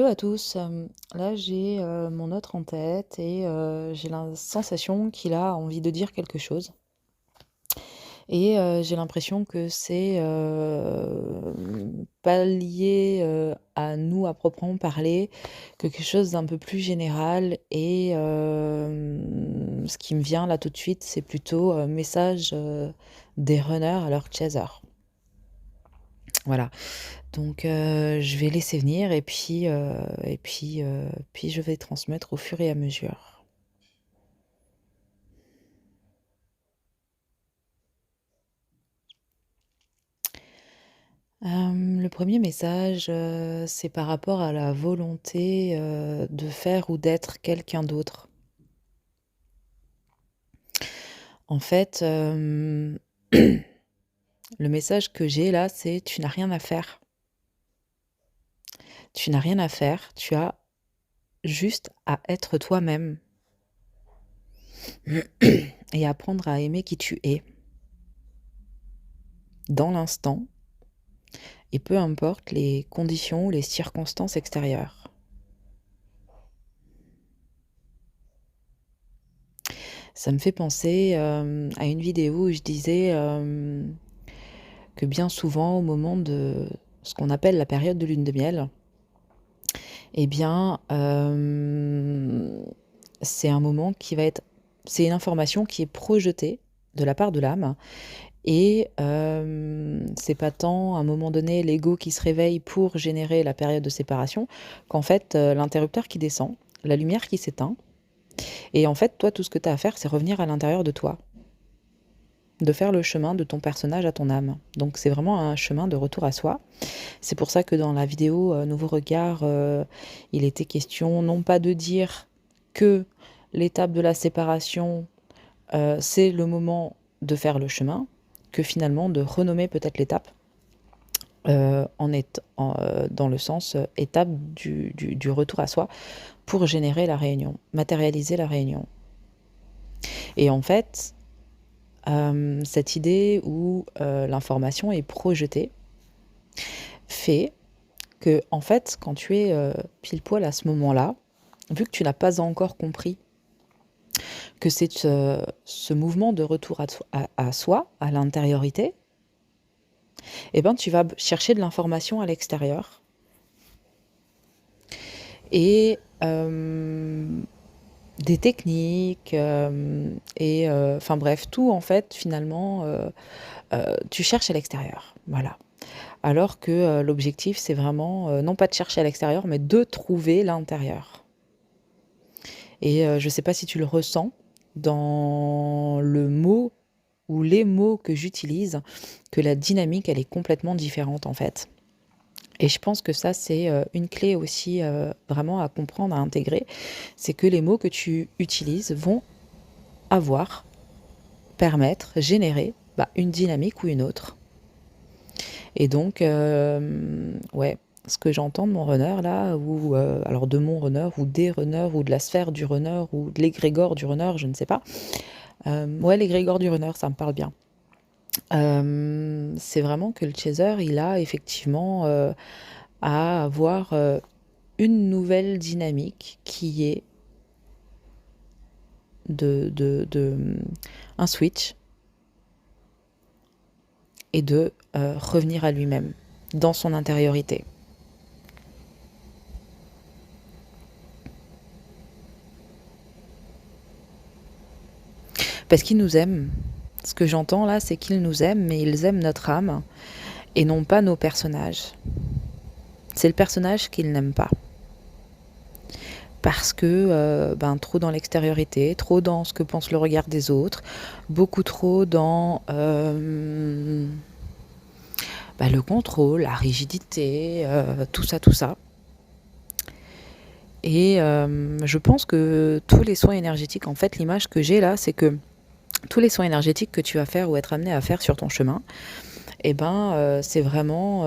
Hello à tous. Là, j'ai mon autre en tête et j'ai la sensation qu'il a envie de dire quelque chose. Et j'ai l'impression que c'est pas lié à nous à proprement parler, que quelque chose d'un peu plus général. Et ce qui me vient là tout de suite, c'est plutôt message des runners à leurs chasers. Voilà. Donc je vais laisser venir et puis je vais transmettre au fur et à mesure. Le premier message, c'est par rapport à la volonté, de faire ou d'être quelqu'un d'autre. En fait, le message que j'ai là, c'est: «Tu n'as rien à faire. Tu n'as rien à faire, tu as juste à être toi-même et apprendre à aimer qui tu es, dans l'instant et peu importe les conditions ou les circonstances extérieures». Ça me fait penser, à une vidéo où je disais, que bien souvent au moment de ce qu'on appelle la période de lune de miel, eh bien, c'est un moment qui va être c'est une information qui est projetée de la part de l'âme et c'est pas tant à un moment donné l'ego qui se réveille pour générer la période de séparation qu'en fait, l'interrupteur qui descend, la lumière qui s'éteint et en fait toi tout ce que tu as à faire c'est revenir à l'intérieur de toi. De faire le chemin de ton personnage à ton âme. Donc c'est vraiment un chemin de retour à soi. C'est pour ça que dans la vidéo Nouveau Regard, il était question non pas de dire que l'étape de la séparation, c'est le moment de faire le chemin, que finalement de renommer peut-être l'étape dans le sens étape du retour à soi pour générer la réunion, matérialiser la réunion. Et en fait, cette idée où l'information est projetée fait que, en fait, quand tu es pile poil à ce moment-là, vu que tu n'as pas encore compris que c'est ce mouvement de retour à soi, à l'intériorité, eh ben, tu vas chercher de l'information à l'extérieur. Et des techniques, et enfin bref, tout en fait, finalement, tu cherches à l'extérieur. Voilà. Alors que l'objectif, c'est vraiment, non pas de chercher à l'extérieur, mais de trouver l'intérieur. Et je ne sais pas si tu le ressens dans le mot ou les mots que j'utilise, que la dynamique, elle est complètement différente en fait. Et je pense que ça, c'est une clé aussi vraiment à comprendre, à intégrer. C'est que les mots que tu utilises vont avoir, permettre, générer une dynamique ou une autre. Et donc, ouais, ce que j'entends de mon runner là, ou alors de mon runner, ou des runners, ou de la sphère du runner, ou de l'égrégore du runner, je ne sais pas. Ouais, l'égrégore du runner, ça me parle bien. C'est vraiment que le chaser, il a effectivement à avoir une nouvelle dynamique qui est un switch et de revenir à lui-même dans son intériorité. Parce qu'ils nous aiment. Ce que j'entends là, c'est qu'ils nous aiment, mais ils aiment notre âme et non pas nos personnages. C'est le personnage qu'ils n'aiment pas. Parce que trop dans l'extériorité, trop dans ce que pense le regard des autres, beaucoup trop dans le contrôle, la rigidité, tout ça, tout ça. Et je pense que tous les soins énergétiques, en fait, l'image que j'ai là, c'est que tous les soins énergétiques que tu vas faire ou être amené à faire sur ton chemin, c'est vraiment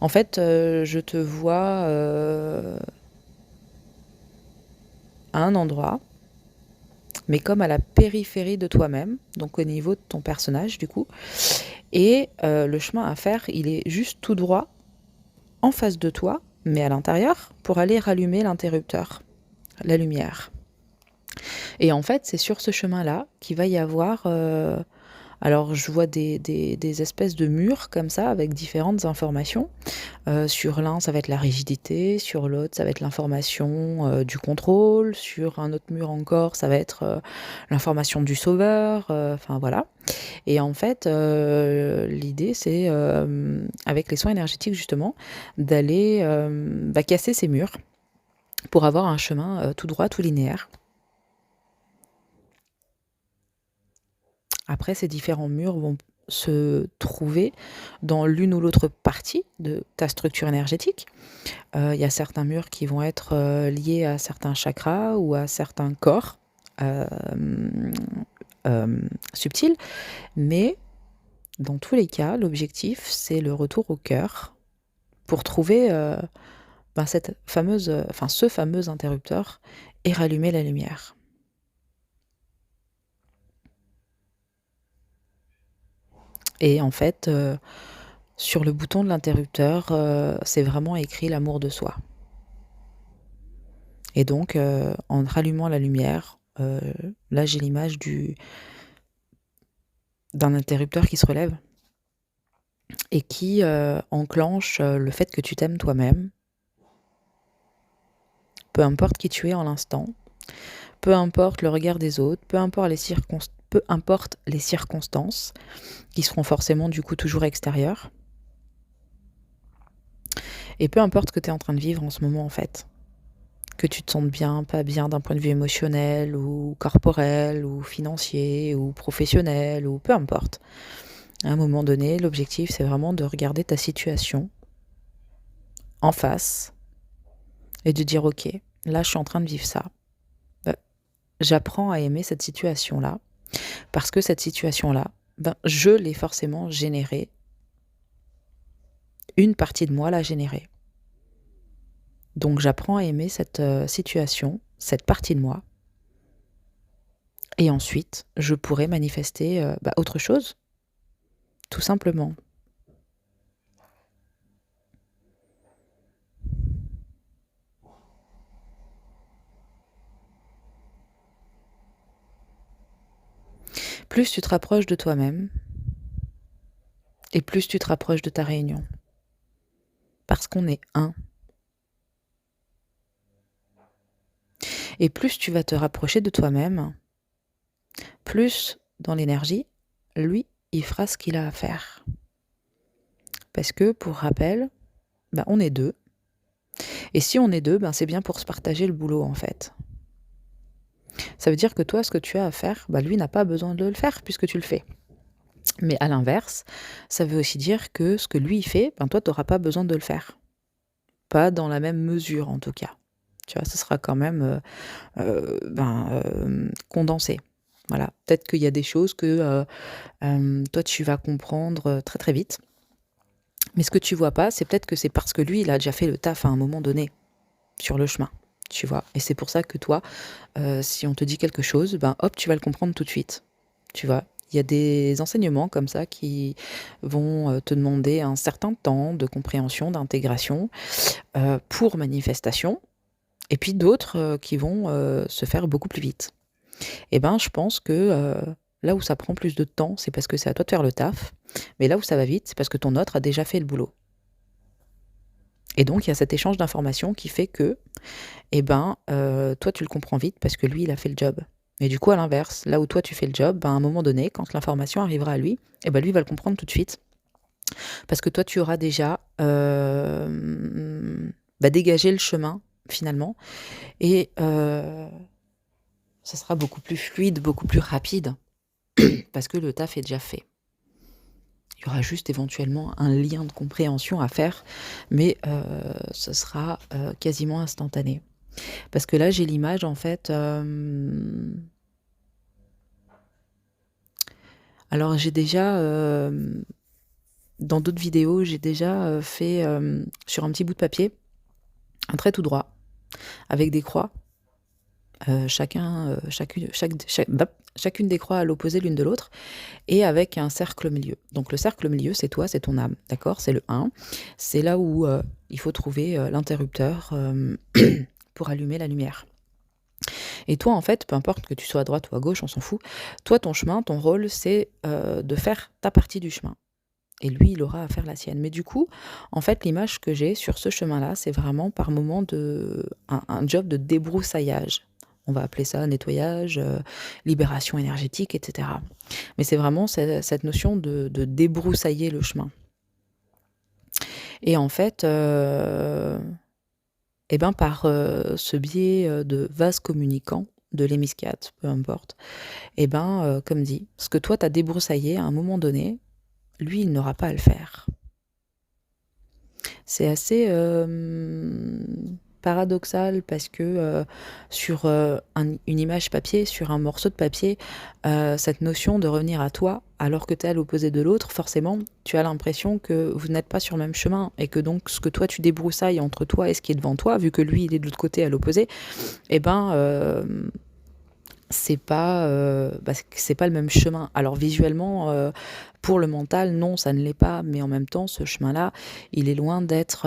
en fait, je te vois à un endroit mais comme à la périphérie de toi-même, donc au niveau de ton personnage du coup. Et le chemin à faire, il est juste tout droit en face de toi, mais à l'intérieur, pour aller rallumer l'interrupteur, la lumière. Et en fait, c'est sur ce chemin-là qu'il va y avoir... alors, je vois des espèces de murs comme ça, avec différentes informations. Sur l'un, ça va être la rigidité, sur l'autre, ça va être l'information du contrôle, sur un autre mur encore, ça va être l'information du sauveur, enfin voilà. Et en fait, l'idée, c'est, avec les soins énergétiques justement, d'aller casser ces murs pour avoir un chemin tout droit, tout linéaire. Après, ces différents murs vont se trouver dans l'une ou l'autre partie de ta structure énergétique. Il y a certains murs qui vont être liés à certains chakras ou à certains corps subtils, mais dans tous les cas, l'objectif, c'est le retour au cœur pour trouver cette fameuse, ce fameux interrupteur et rallumer la lumière. Et en fait, sur le bouton de l'interrupteur, c'est vraiment écrit l'amour de soi. Et donc, en rallumant la lumière, là j'ai l'image d'un interrupteur qui se relève et qui enclenche le fait que tu t'aimes toi-même, peu importe qui tu es en l'instant, peu importe le regard des autres, peu importe les circonstances, qui seront forcément du coup toujours extérieures, et peu importe ce que tu es en train de vivre en ce moment en fait, que tu te sentes bien, pas bien d'un point de vue émotionnel ou corporel ou financier ou professionnel ou peu importe. À un moment donné, l'objectif c'est vraiment de regarder ta situation en face et de dire ok, là je suis en train de vivre ça. J'apprends à aimer cette situation-là parce que cette situation-là, je l'ai forcément générée. Une partie de moi l'a générée. Donc j'apprends à aimer cette situation, cette partie de moi. Et ensuite, je pourrais manifester autre chose, tout simplement. Plus tu te rapproches de toi-même, et plus tu te rapproches de ta réunion. Parce qu'on est un. Et plus tu vas te rapprocher de toi-même, plus dans l'énergie, lui, il fera ce qu'il a à faire. Parce que, pour rappel, on est deux. Et si on est deux, c'est bien pour se partager le boulot, en fait. Ça veut dire que toi, ce que tu as à faire, lui n'a pas besoin de le faire puisque tu le fais. Mais à l'inverse, ça veut aussi dire que ce que lui il fait, toi, tu n'auras pas besoin de le faire. Pas dans la même mesure, en tout cas. Tu vois, ce sera quand même condensé. Voilà. Peut-être qu'il y a des choses que toi, tu vas comprendre très très vite. Mais ce que tu vois pas, c'est peut-être que c'est parce que lui, il a déjà fait le taf à un moment donné, sur le chemin. Tu vois. Et c'est pour ça que toi, si on te dit quelque chose, hop, tu vas le comprendre tout de suite. Tu vois. Il y a des enseignements comme ça qui vont te demander un certain temps de compréhension, d'intégration pour manifestation, et puis d'autres qui vont se faire beaucoup plus vite. Et je pense que là où ça prend plus de temps, c'est parce que c'est à toi de faire le taf, mais là où ça va vite, c'est parce que ton autre a déjà fait le boulot. Et donc il y a cet échange d'informations qui fait que, toi tu le comprends vite parce que lui il a fait le job. Et du coup, à l'inverse, là où toi tu fais le job, à un moment donné, quand l'information arrivera à lui, lui va le comprendre tout de suite. Parce que toi, tu auras déjà dégagé le chemin, finalement. Et ça sera beaucoup plus fluide, beaucoup plus rapide. Parce que le taf est déjà fait. Il y aura juste éventuellement un lien de compréhension à faire, mais ce sera quasiment instantané. Parce que là, j'ai l'image, en fait... Alors, j'ai déjà... dans d'autres vidéos, j'ai déjà fait sur un petit bout de papier un trait tout droit, avec des croix, chacune des croix à l'opposé l'une de l'autre, et avec un cercle au milieu. Donc le cercle au milieu, c'est toi, c'est ton âme, d'accord? C'est le 1. C'est là où il faut trouver l'interrupteur pour allumer la lumière. Et toi, en fait, peu importe que tu sois à droite ou à gauche, on s'en fout. Toi, ton chemin, ton rôle, c'est de faire ta partie du chemin. Et lui, il aura à faire la sienne. Mais du coup, en fait, l'image que j'ai sur ce chemin-là, c'est vraiment par moment un job de débroussaillage. On va appeler ça nettoyage, libération énergétique, etc. Mais c'est vraiment cette notion de débroussailler le chemin. Et en fait, et ben par ce biais de vase communicant, de l'hémiscate, peu importe, et ben, comme dit, ce que toi t'as débroussaillé à un moment donné, lui, il n'aura pas à le faire. C'est assez paradoxal parce que sur une image papier, sur un morceau de papier, cette notion de revenir à toi, alors que tu es à l'opposé de l'autre, forcément, tu as l'impression que vous n'êtes pas sur le même chemin et que donc ce que toi tu débroussailles entre toi et ce qui est devant toi, vu que lui il est de l'autre côté à l'opposé, eh ben c'est pas le même chemin. Alors visuellement, pour le mental, non, ça ne l'est pas, mais en même temps, ce chemin-là, il est loin d'être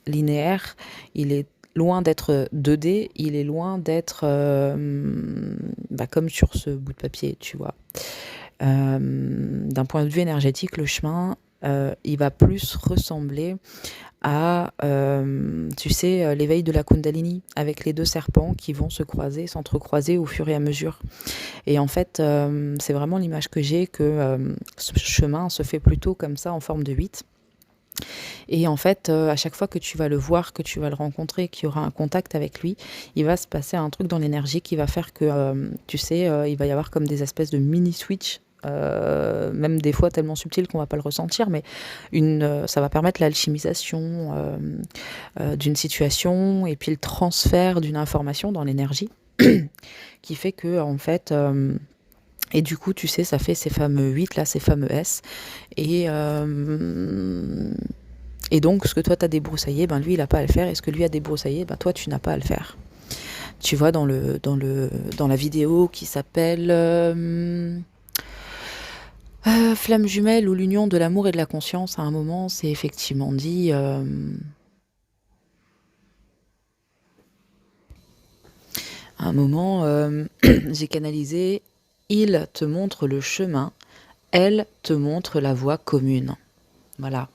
linéaire, il est loin d'être 2D, il est loin d'être comme sur ce bout de papier, tu vois. D'un point de vue énergétique, le chemin, il va plus ressembler à, tu sais, l'éveil de la Kundalini, avec les deux serpents qui vont se croiser, s'entrecroiser au fur et à mesure. Et en fait, c'est vraiment l'image que j'ai que ce chemin se fait plutôt comme ça, en forme de 8. Et en fait, à chaque fois que tu vas le voir, que tu vas le rencontrer, qu'il y aura un contact avec lui, il va se passer un truc dans l'énergie qui va faire que, tu sais, il va y avoir comme des espèces de mini-switch, même des fois tellement subtil qu'on va pas le ressentir, mais ça va permettre l'alchimisation d'une situation et puis le transfert d'une information dans l'énergie qui fait que, en fait, et du coup, tu sais, ça fait ces fameux 8 là, ces fameux S. Et, et donc, ce que toi, tu as débroussaillé, ben, lui, il n'a pas à le faire. Et ce que lui a débroussaillé, ben, toi, tu n'as pas à le faire. Tu vois, dans la vidéo qui s'appelle Flamme jumelle ou l'union de l'amour et de la conscience, à un moment, c'est effectivement dit... à un moment, j'ai canalisé « Il te montre le chemin, elle te montre la voie commune ». Voilà.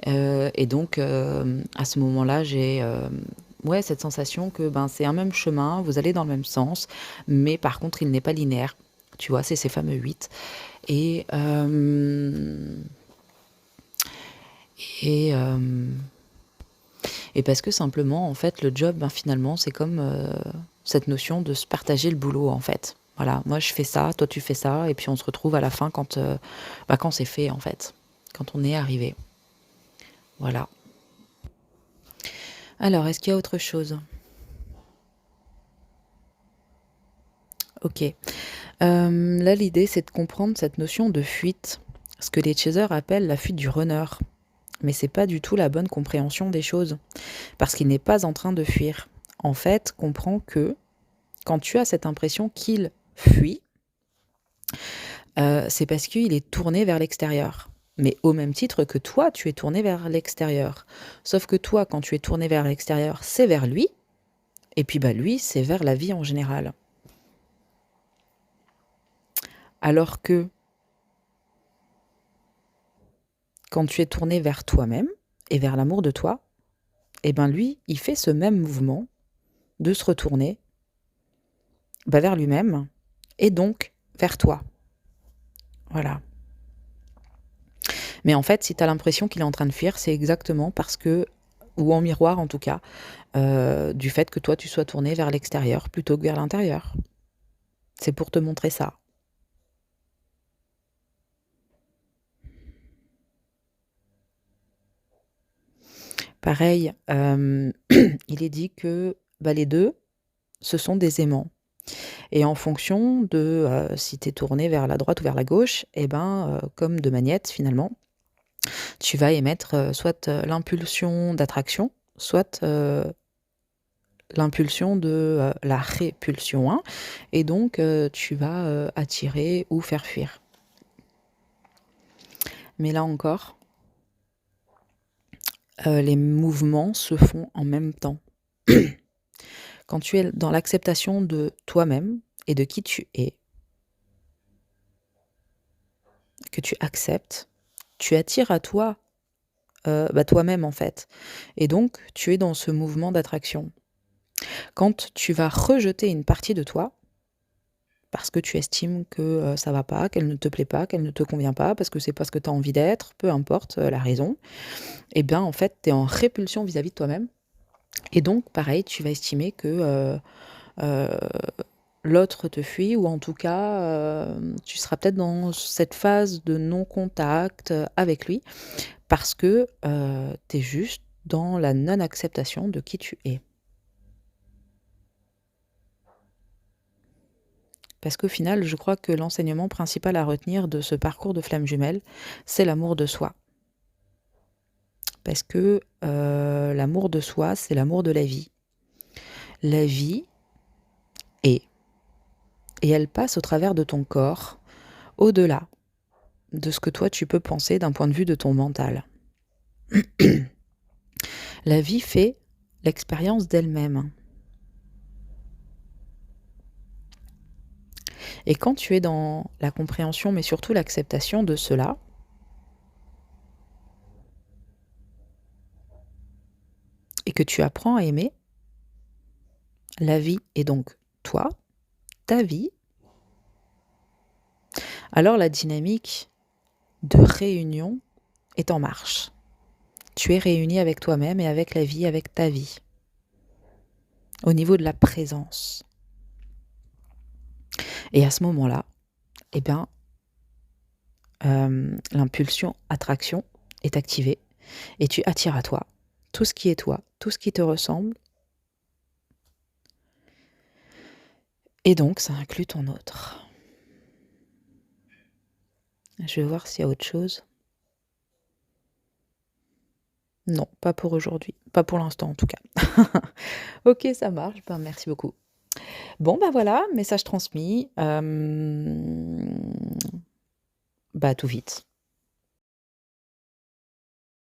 Et donc, à ce moment-là, j'ai cette sensation que c'est un même chemin, vous allez dans le même sens, mais par contre, il n'est pas linéaire. Tu vois, c'est ces fameux 8. Et, et, et parce que simplement, en fait, le job, finalement, c'est comme cette notion de se partager le boulot, en fait. Voilà, moi je fais ça, toi tu fais ça, et puis on se retrouve à la fin quand c'est fait, en fait, quand on est arrivé. Voilà. Alors, est-ce qu'il y a autre chose? Ok. Là, l'idée, c'est de comprendre cette notion de fuite, ce que les chasers appellent la fuite du runner. Mais c'est pas du tout la bonne compréhension des choses, parce qu'il n'est pas en train de fuir. En fait, comprends que quand tu as cette impression qu'il fuit, c'est parce qu'il est tourné vers l'extérieur. Mais au même titre que toi, tu es tourné vers l'extérieur. Sauf que toi, quand tu es tourné vers l'extérieur, c'est vers lui, et puis lui, c'est vers la vie en général. Alors que quand tu es tourné vers toi-même et vers l'amour de toi, lui, il fait ce même mouvement de se retourner vers lui-même et donc vers toi. Voilà. Mais en fait, si tu as l'impression qu'il est en train de fuir, c'est exactement parce que, ou en miroir en tout cas, du fait que toi tu sois tourné vers l'extérieur plutôt que vers l'intérieur. C'est pour te montrer ça. Pareil, il est dit que les deux, ce sont des aimants. Et en fonction de si tu es tourné vers la droite ou vers la gauche, comme de magnettes finalement, tu vas émettre soit l'impulsion d'attraction, soit l'impulsion de la répulsion, hein, et donc tu vas attirer ou faire fuir. Mais là encore, les mouvements se font en même temps. Quand tu es dans l'acceptation de toi-même et de qui tu es, que tu acceptes, tu attires à toi toi-même en fait. Et donc, tu es dans ce mouvement d'attraction. Quand tu vas rejeter une partie de toi, parce que tu estimes que ça va pas, qu'elle ne te plaît pas, qu'elle ne te convient pas, parce que c'est pas ce que tu as envie d'être, peu importe la raison, et bien en fait, tu es en répulsion vis-à-vis de toi-même. Et donc, pareil, tu vas estimer que l'autre te fuit, ou en tout cas, tu seras peut-être dans cette phase de non-contact avec lui, parce que tu es juste dans la non-acceptation de qui tu es. Parce qu'au final, je crois que l'enseignement principal à retenir de ce parcours de flamme jumelle, c'est l'amour de soi. Parce que l'amour de soi, c'est l'amour de la vie. La vie est. Et elle passe au travers de ton corps, au-delà de ce que toi tu peux penser d'un point de vue de ton mental. La vie fait l'expérience d'elle-même. Et quand tu es dans la compréhension, mais surtout l'acceptation de cela, et que tu apprends à aimer, la vie est donc toi, ta vie, alors la dynamique de réunion est en marche. Tu es réuni avec toi-même et avec la vie, avec ta vie, au niveau de la présence. Et à ce moment-là, eh bien, l'impulsion attraction est activée et tu attires à toi tout ce qui est toi, tout ce qui te ressemble. Et donc, ça inclut ton autre. Je vais voir s'il y a autre chose. Non, pas pour aujourd'hui. Pas pour l'instant, en tout cas. Ok, ça marche. Ben, merci beaucoup. Bon, ben voilà, message transmis. Bah, tout vite.